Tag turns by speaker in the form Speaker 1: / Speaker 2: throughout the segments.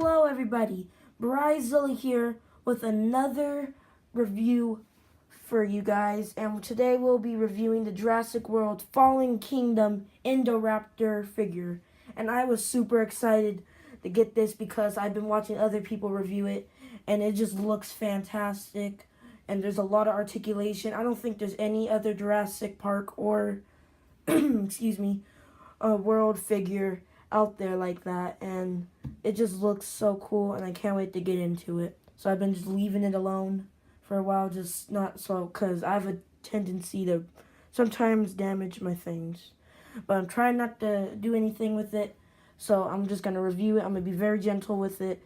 Speaker 1: Hello everybody, Bryzilla here with another review for you guys, and today we'll be reviewing the Jurassic World Fallen Kingdom Indoraptor figure. And I was super excited to get this because I've been watching other people review it and it just looks fantastic and there's a lot of articulation. I don't think there's any other Jurassic Park or excuse me, a world figure out there like that, and it just looks so cool and I can't wait to get into it. So I've been just leaving it alone for a while, just not so, because I have a tendency to sometimes damage my things, but I'm trying not to do anything with it, so I'm just going to review it. I'm going to be very gentle with it,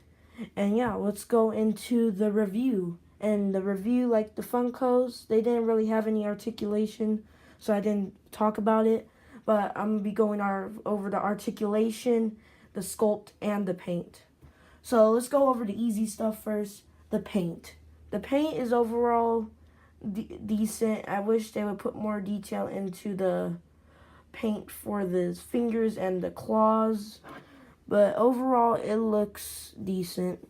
Speaker 1: and yeah, let's go into the review. And the review, like the Funkos, they didn't really have any articulation, so I didn't talk about it. But I'm going to be going over the articulation, the sculpt, and the paint. So let's go over the easy stuff first, the paint. The paint is overall decent. I wish they would put more detail into the paint for the fingers and the claws. But overall, it looks decent.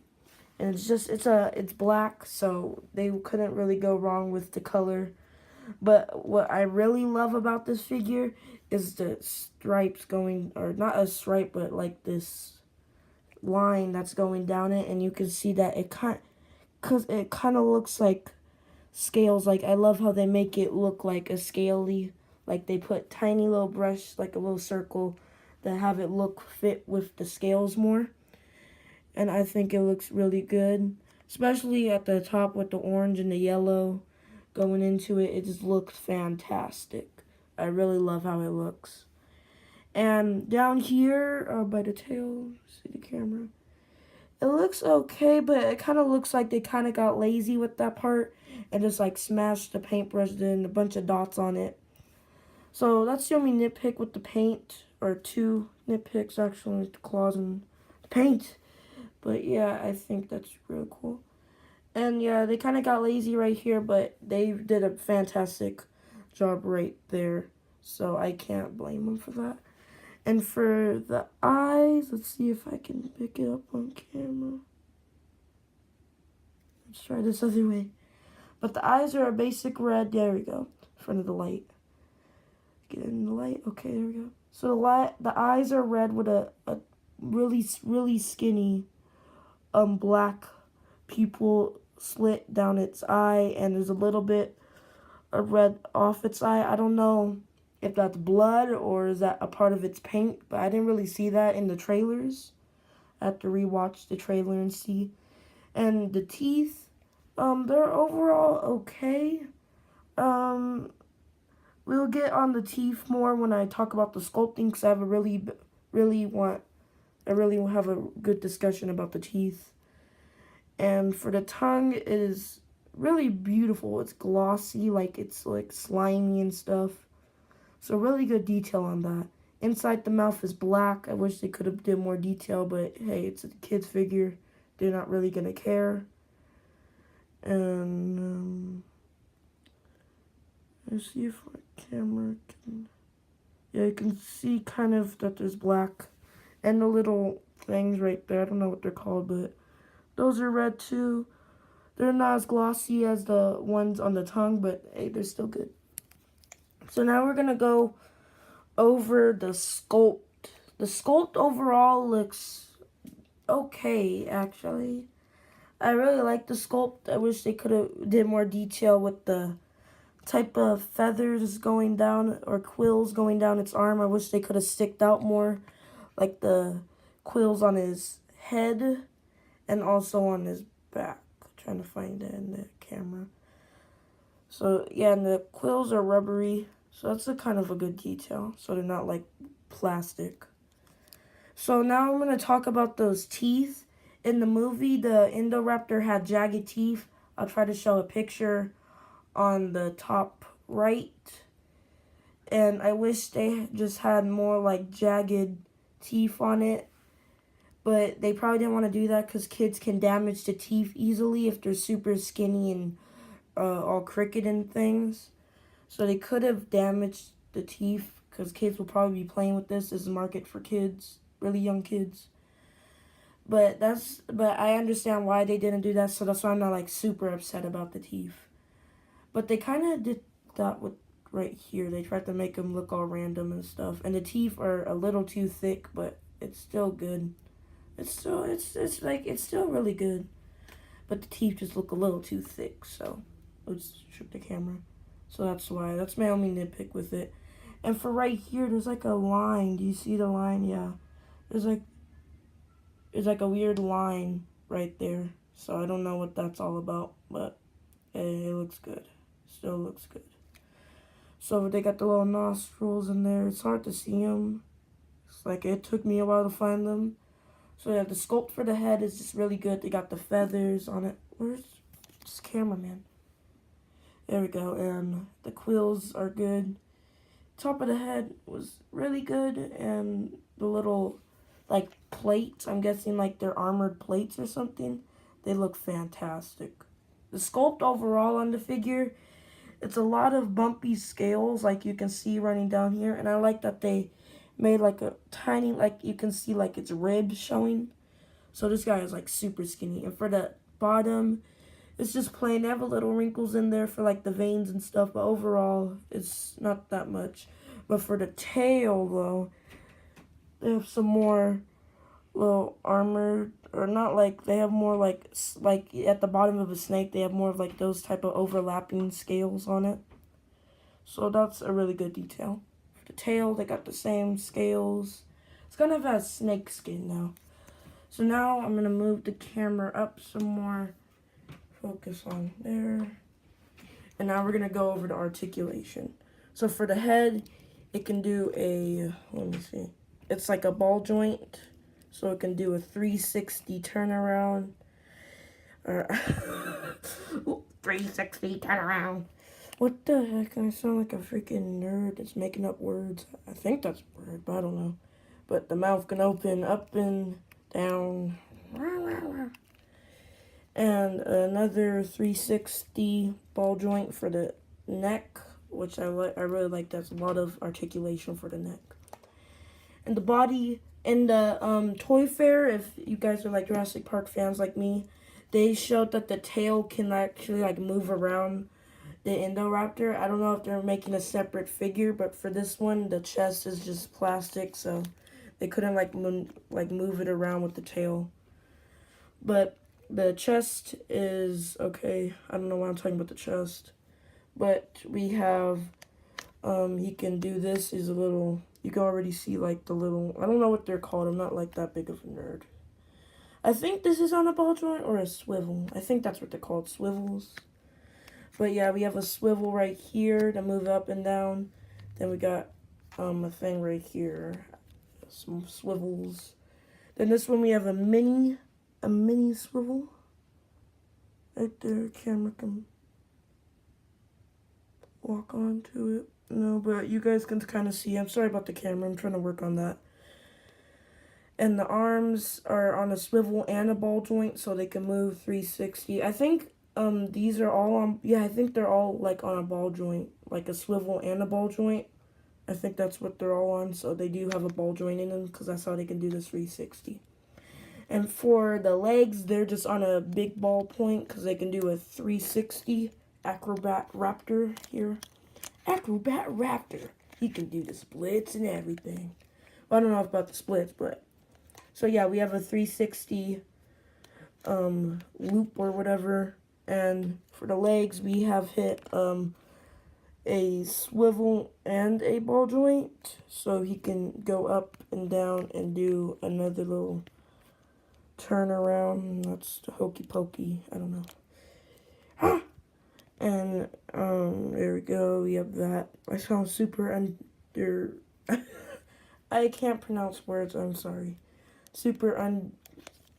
Speaker 1: And it's black, so they couldn't really go wrong with the color. But what I really love about this figure is the stripes going, or not a stripe, but like this line that's going down it, and you can see that it kind of looks like scales. Like, I love how they make it look like a scaly, like they put tiny little brush, like a little circle, that have it look fit with the scales more. And I think it looks really good, especially at the top with the orange and the yellow going into it. It just looks fantastic. I really love how it looks. And down here by the tail, see the camera, it looks okay, but it kind of looks like they kind of got lazy with that part and just like smashed the paintbrush and a bunch of dots on it. So that's the only nitpick with the paint, or two nitpicks actually, the claws and the paint. But yeah, I think that's really cool. And yeah, they kind of got lazy right here, but they did a fantastic job right there. So I can't blame them for that. And for the eyes, let's see if I can pick it up on camera. Let's try this other way. But the eyes are a basic red. There we go. In front of the light. Get in the light. Okay, there we go. So the eyes are red with a really skinny black pupil slit down its eye, and there's a little bit of red off its eye. I don't know if that's blood or is that a part of its paint, but I didn't really see that in the trailers. I have to rewatch the trailer and see. And the teeth, they're overall okay. We'll get on the teeth more when I talk about the sculpting, because I have I really have a good discussion about the teeth. And for the tongue, it is really beautiful. It's glossy, like it's like slimy and stuff. So really good detail on that. Inside the mouth is black. I wish they could have did more detail, but hey, it's a kid's figure. They're not really gonna care. And let's see if my camera can. Yeah, you can see kind of that there's black, and the little things right there. I don't know what they're called, but those are red too. They're not as glossy as the ones on the tongue, but hey, they're still good. So now we're going to go over the sculpt. The sculpt overall looks okay, actually. I really like the sculpt. I wish they could have did more detail with the type of feathers going down, or quills going down its arm. I wish they could have sticked out more, like the quills on his head and also on his back. I'm trying to find it in the camera. So yeah, and the quills are rubbery, so that's a kind of a good detail, so they're not like plastic. So now I'm going to talk about those teeth. In the movie, the Indoraptor had jagged teeth. I'll try to show a picture on the top right. And I wish they just had more like jagged teeth on it. But they probably didn't want to do that because kids can damage the teeth easily if they're super skinny and all crooked and things. So they could have damaged the teeth because kids will probably be playing with this. This is a market for kids, really young kids. But I understand why they didn't do that, so that's why I'm not like super upset about the teeth. But they kind of did that with right here. They tried to make them look all random and stuff. And the teeth are a little too thick, but it's still good. It's still really good. But the teeth just look a little too thick, so let's shoot the camera. So that's why. That's my only nitpick with it. And for right here, there's like a line. Do you see the line? Yeah. There's like a weird line right there. So I don't know what that's all about, but it looks good. Still looks good. So they got the little nostrils in there. It's hard to see them. It's like it took me a while to find them. So yeah, the sculpt for the head is just really good. They got the feathers on it. Where's this cameraman? There we go. And the quills are good. Top of the head was really good. And the little, like, plates, I'm guessing like they're armored plates or something. They look fantastic. The sculpt overall on the figure, it's a lot of bumpy scales like you can see running down here. And I like that they made like a tiny, like you can see like its ribs showing. So this guy is like super skinny. And for the bottom, it's just plain. They have a little wrinkles in there for like the veins and stuff, but overall it's not that much. But for the tail though, they have some more little armored, or not, like they have more like at the bottom of a snake, they have more of like those type of overlapping scales on it. So that's a really good detail. The tail, they got the same scales. It's kind of a snake skin now. So now I'm going to move the camera up some more. Focus on there. And now we're going to go over the articulation. So for the head, it can do a, let me see. It's like a ball joint. So it can do a 360 turnaround. 360 turnaround. What the heck? I sound like a freaking nerd that's making up words. I think that's a word, but I don't know. But the mouth can open up and down. And another 360 ball joint for the neck, which I really like. That's a lot of articulation for the neck. And the body, in the toy fair, if you guys are like Jurassic Park fans like me, they showed that the tail can actually like move around the Indoraptor. I don't know if they're making a separate figure, but for this one, the chest is just plastic, so they couldn't like move it around with the tail. But the chest is okay. I don't know why I'm talking about the chest, but we have he can do this. Is a little. You can already see like the little. I don't know what they're called. I'm not like that big of a nerd. I think this is on a ball joint or a swivel. I think that's what they're called, swivels. But yeah, we have a swivel right here to move up and down. Then we got a thing right here, some swivels. Then this one we have a mini swivel. Right there, camera can walk onto it. No, but you guys can kind of see. I'm sorry about the camera. I'm trying to work on that. And the arms are on a swivel and a ball joint, so they can move 360. I think these are all on, yeah, I think they're all like on a ball joint, like a swivel and a ball joint. I think that's what they're all on, so they do have a ball joint in them, because that's how they can do the 360. And for the legs, they're just on a big ball point, because they can do a 360. Acrobat Raptor here. Acrobat Raptor. He can do the splits and everything. Well, I don't know about the splits, but... So yeah, we have a 360 loop or whatever. And for the legs, we have hit a swivel and a ball joint. So he can go up and down and do another little turnaround. That's the hokey pokey. I don't know. And there we go. We have that. I sound super under. I can't pronounce words. I'm sorry. Super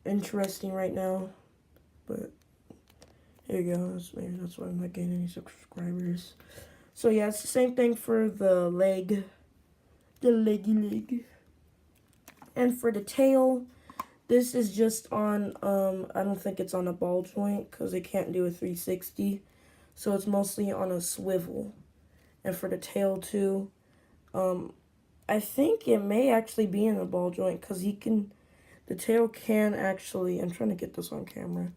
Speaker 1: uninteresting right now, but here you go. Maybe that's why I'm not getting any subscribers. So yeah, it's the same thing for the leg, the leggy leg, and for the tail. This is just on. I don't think it's on a ball joint because they can't do a 360, so it's mostly on a swivel. And for the tail too, I think it may actually be in a ball joint because he can. The tail can actually, I'm trying to get this on camera.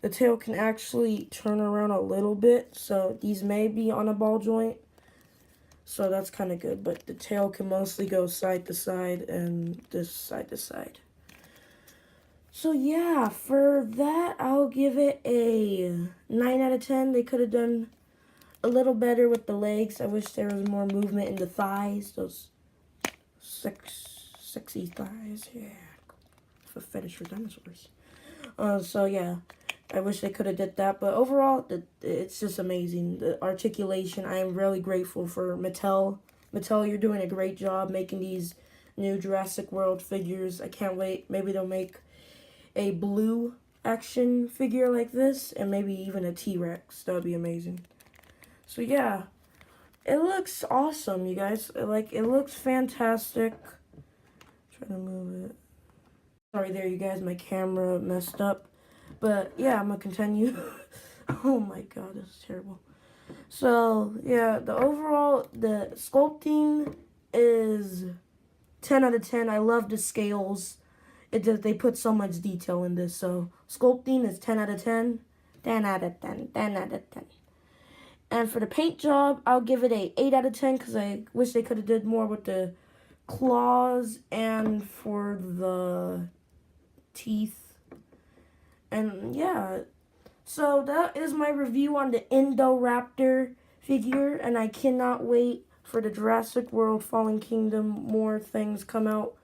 Speaker 1: The tail can actually turn around a little bit, so these may be on a ball joint. So that's kind of good, but the tail can mostly go side to side and this side to side. So yeah, for that, I'll give it a 9 out of 10. They could have done a little better with the legs. I wish there was more movement in the thighs. Those sexy thighs, yeah. A fetish for dinosaurs. So yeah, I wish they could have did that. But overall, it's just amazing. The articulation, I am really grateful for Mattel. Mattel, you're doing a great job making these new Jurassic World figures. I can't wait. Maybe they'll make a blue action figure like this, and maybe even a T-Rex. That would be amazing. So yeah, it looks awesome, you guys. It looks fantastic. Try to move it. Sorry there, you guys. My camera messed up. But yeah, I'm gonna continue. Oh my god, this is terrible. So yeah, the sculpting is 10 out of 10. I love the scales. They put so much detail in this. So sculpting is 10 out of 10. 10 out of 10. 10 out of 10. And for the paint job, I'll give it a 8 out of 10 because I wish they could have did more with the claws and for the teeth. And yeah, so that is my review on the Indoraptor figure, and I cannot wait for the Jurassic World Fallen Kingdom. More things come out.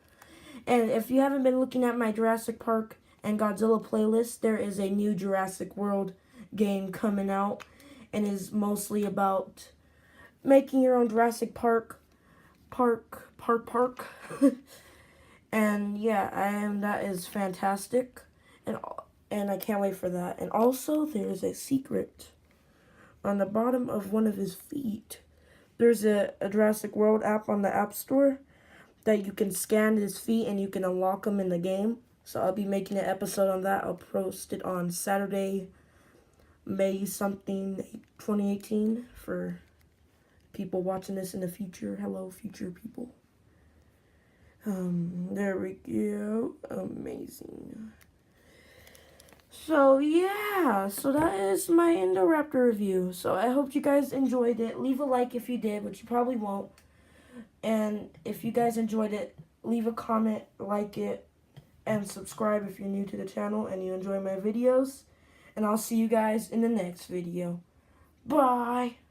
Speaker 1: And if you haven't been looking at my Jurassic Park and Godzilla playlist, there is a new Jurassic World game coming out, and is mostly about making your own Jurassic Park. And yeah, and that is fantastic, and I can't wait for that. And also, there's a secret on the bottom of one of his feet. There's a Jurassic World app on the App Store that you can scan his feet and you can unlock them in the game. So I'll be making an episode on that. I'll post it on Saturday, May something, 2018, for people watching this in the future. Hello, future people. There we go. Amazing. So yeah, so that is my Indoraptor review. So I hope you guys enjoyed it. Leave a like if you did, which you probably won't. And if you guys enjoyed it, leave a comment, like it, and subscribe if you're new to the channel and you enjoy my videos. And I'll see you guys in the next video. Bye!